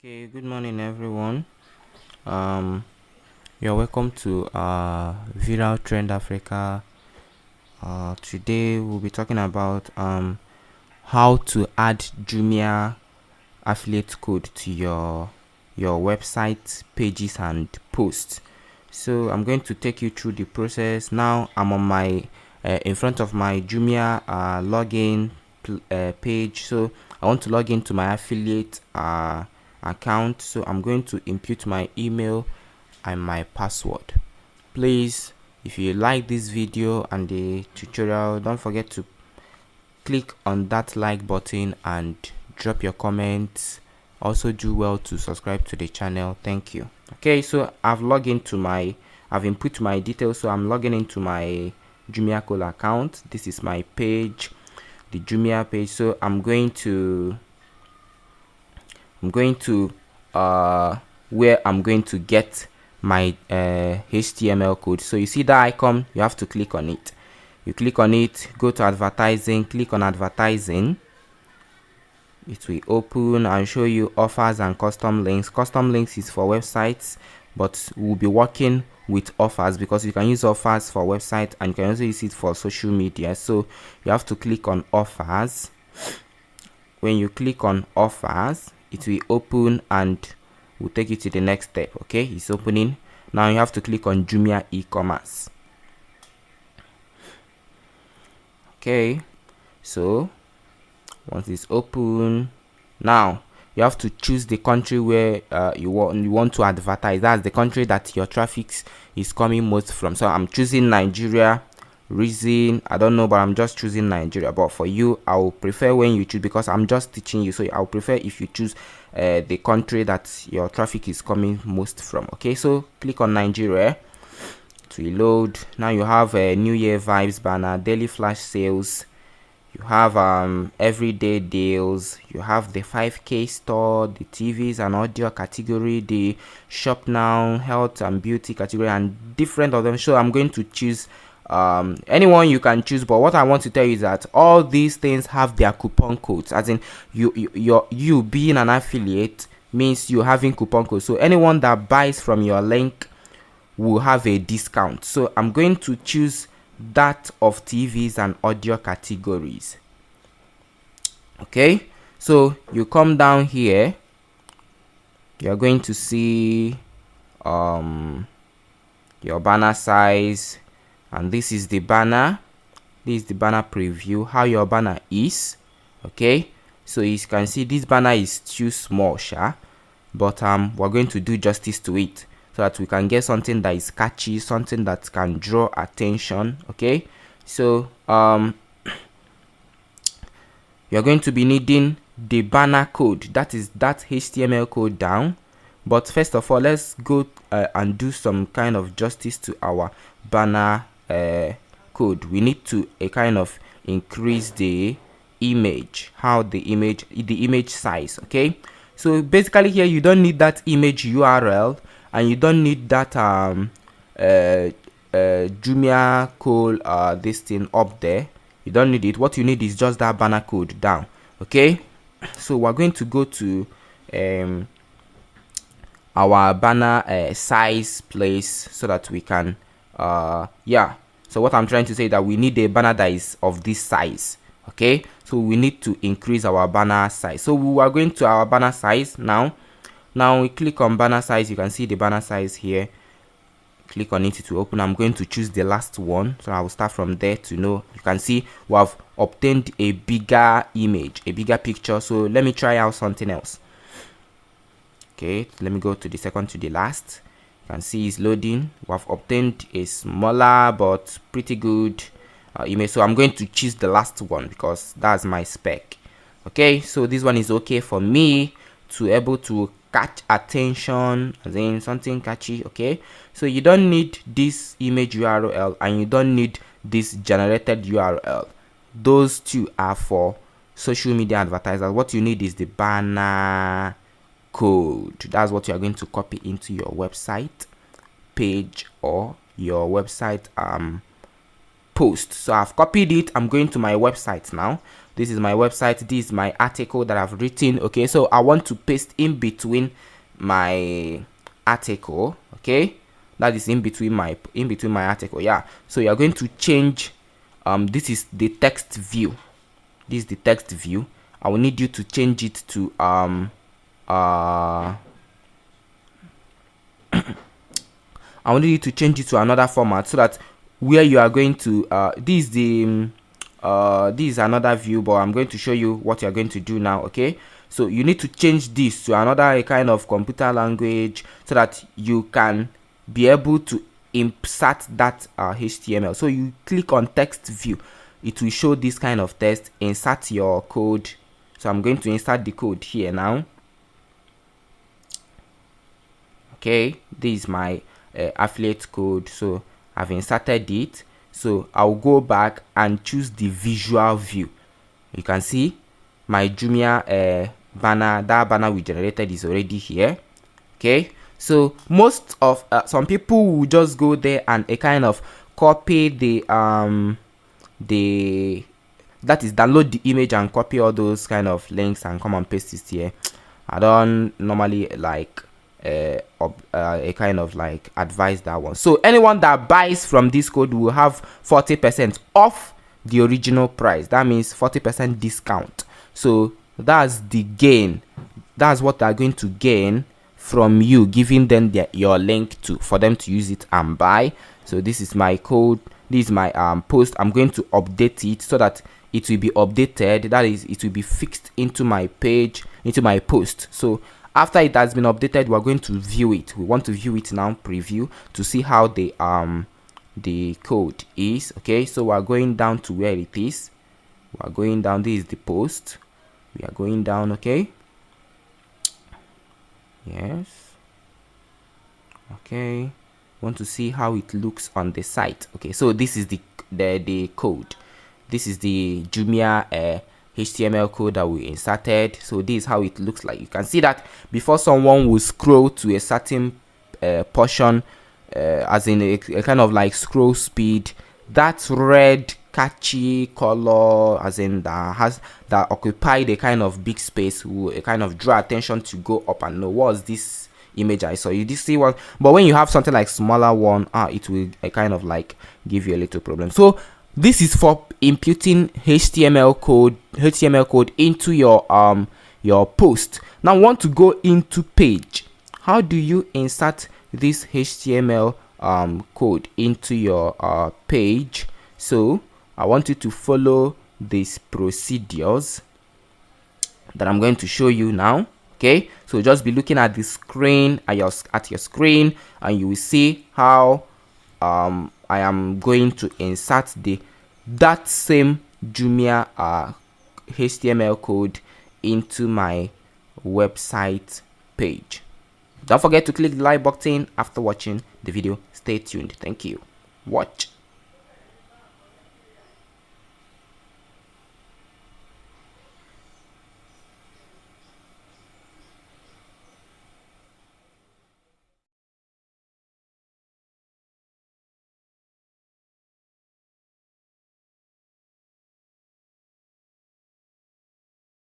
Okay, good morning everyone. Um, you're welcome to Viral Trend Africa. Today we'll be talking about how to add Jumia affiliate code to your website pages and posts. So I'm going to take you through the process. Now I'm on my in front of my Jumia login page. So I want to log into my affiliate account. So I'm going to input my email and my password. Please, if you like this video and the tutorial, don't forget to click on that like button and drop your comments. Also do well to subscribe to the channel. Thank you. Okay, so I've input my details. So I'm logging into my Jumia Call account. This is my page, the Jumia page. So I'm going to where I'm going to get my HTML code. So you see that icon, you have to click on it. You click on it, go to advertising, click on advertising. It will open and show you offers and custom links. Custom links is for websites, but we'll be working with offers because you can use offers for website and you can also use it for social media. So you have to click on offers. When you click on offers, it will open and will take you to the next step. Okay, it's opening. Now you have to click on Jumia e-commerce. Okay, so once it's open, now you have to choose the country where you want to advertise. That's the country that your traffic is coming most from. So I'm choosing Nigeria. Reason, I don't know, but I'm just choosing Nigeria. But for you, I will prefer when you choose, because I'm just teaching you, so I'll prefer if you choose the country that your traffic is coming most from. Okay, so click on Nigeria to load. Now you have a New Year vibes banner, daily flash sales, you have everyday deals, you have the 5K store, the TVs and audio category, the shop now, health and beauty category, and different of them. So I'm going to choose anyone you can choose, but what I want to tell you is that all these things have their coupon codes. As in, you being an affiliate means you having coupon codes. So anyone that buys from your link will have a discount. So I'm going to choose that of TVs and audio categories. Okay, so you come down here, you're going to see your banner size, and this is the banner. This is the banner preview, how your banner is. Okay, so you can see this banner is too small, but we're going to do justice to it so that we can get something that is catchy, something that can draw attention. Okay, so you're going to be needing the banner code, that is that HTML code down. But first of all, let's go and do some kind of justice to our banner code. We need to kind of increase the image, the image size. Okay, so basically here you don't need that image URL, and you don't need that Jumia call this thing up there. You don't need it. What you need is just that banner code down. Okay, so we're going to go to our banner size place so that we can so what I'm trying to say is that we need a banner that is of this size. Okay, so we need to increase our banner size. So we are going to our banner size now. We click on banner size. You can see the banner size here. Click on it to open. I'm going to choose the last one, so I will start from there to know. You can see we have obtained a bigger image, a bigger picture. So let me try out something else. Okay, let me go to the second to the last. You can see it's loading. We have obtained a smaller but pretty good image. So I'm going to choose the last one because that's my spec. Okay, so this one is okay for me to able to catch attention, as in something catchy. Okay, so you don't need this image URL and you don't need this generated URL. Those two are for social media advertisers. What you need is the banner code. That's what you are going to copy into your website page or your website post. So I've copied it. I'm going to my website now. this is my website, this is my article that I've written. Okay, so I want to paste in between my article. Okay, that is in between my article. Yeah, so you're going to change this is the text view. This is the text view. I will need you to change it to I will need you to change it to another format, so that where you are going to this is another view, but I'm going to show you what you're going to do now. Okay, so you need to change this to another kind of computer language, so that you can be able to insert that HTML. So you click on text view, it will show this kind of text. Insert your code. So I'm going to insert the code here now. Okay, this is my affiliate code, so I've inserted it. So I'll go back and choose the visual view. You can see my Jumia banner. That banner we generated is already here. Okay, so most of some people will just go there and kind of copy the that is download the image and copy all those kind of links and come and paste it here. I don't normally like a kind of like advise that one. So anyone that buys from this code will have 40% off the original price. That means 40% discount. So that's the gain. That's what they're going to gain from you giving them your link for them to use it and buy. So this is my code. This is my post. I'm going to update it so that it will be updated. That is, it will be fixed into my page, into my post. So after it has been updated, we're going to view it. We want to view it now, preview, to see how the code is. Okay, so we're going down to where it is. We're going down. This is the post. We are going down. Okay, yes. Okay, want to see how it looks on the site. Okay, so this is the code. This is the Jumia HTML code that we inserted. So this is how it looks like. You can see that before someone will scroll to a certain portion, as in a kind of like scroll speed, that red catchy color, as in that occupy the kind of big space, will kind of draw attention to go up and know what's this image I saw. You did see one, but when you have something like smaller one, it will kind of like give you a little problem. So this is for imputing HTML code into your post. Now want to go into page. How do you insert this HTML code into your page? So I want you to follow these procedures that I'm going to show you now. Okay, so just be looking at the screen, at your screen, and you will see how I am going to insert that same Jumia HTML code into my website page. Don't forget to click the like button after watching the video. Stay tuned. Thank you. Watch.